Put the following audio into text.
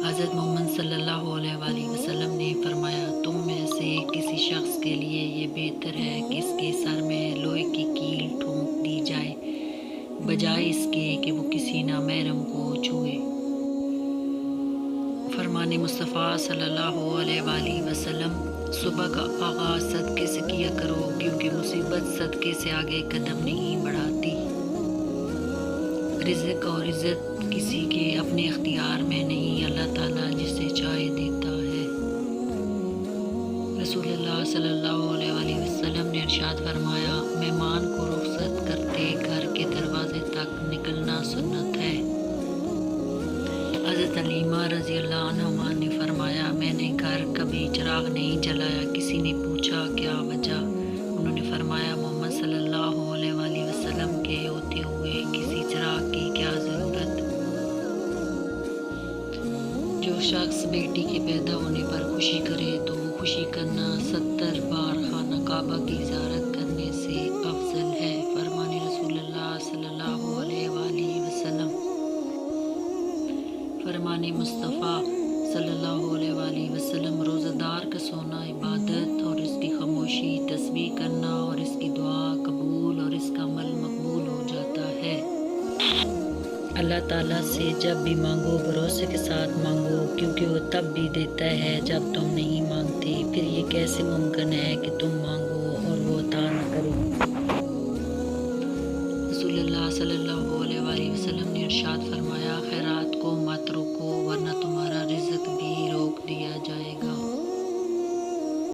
حضرت محمد صلی اللہ علیہ وآلہ وسلم نے فرمایا، تم میں سے کسی شخص کے لیے یہ بہتر ہے کہ اس کے سر میں لوہے کی کیل ٹھونک دی جائے بجائے اس کے کہ وہ کسی نامحرم کو چھوئے۔ فرمان مصطفیٰ صلی اللہ علیہ وآلہ وسلم، صبح کا آغاز صدقے سے کیا کرو کیونکہ مصیبت صدقے سے آگے قدم نہیں بڑھاتی۔ رزق اور عزت کسی کے اپنے اختیار میں نہیں، اللہ تعالیٰ جسے چاہے دیتا ہے۔ رسول اللہ صلی اللہ علیہ وآلہ وسلم نے ارشاد فرمایا، مہمان کو رخصت کرتے گھر کے دروازے تک نکلنا سنت ہے۔ حضرت علیمہ رضی اللہ عنہما نے فرمایا، میں نے گھر کبھی چراغ نہیں جلایا۔ کسی نے پوچھا کیا وجہ؟ انہوں نے فرمایا، محمد صلی اللہ علیہ وآلہ وسلم کے ہوتے ہوئے کسی چراغ کی کیا ضرورت؟ جو شخص بیٹی کے پیدا ہونے پر خوشی کرے تو وہ خوشی کرنا 70 بار خانہ کعبہ کی زیارت کرنے سے افضل ہے۔ فرمان رسول اللہ صلی اللہ علیہ وآلہ وسلم۔ فرمان مصطفیٰ صلی اللہ علیہ وآلہ وسلم، روزہ دار کا سونا عبادت اور اس کی خاموشی تسبیح کرنا اور اس کی دعا قبول اور اس کا عمل مقبول ہو جاتا ہے۔ اللہ تعالیٰ سے جب بھی مانگو بھروسے کے ساتھ مانگو، کیونکہ وہ تب بھی دیتا ہے جب تم نہیں مانگتے۔ پھر یہ کیسے ممکن ہے کہ تم مانگو اور وہ عطا نہ کرے؟ رسول اللہ صلی اللہ علیہ وآلہ وسلم نے ارشاد فرمایا، خیرات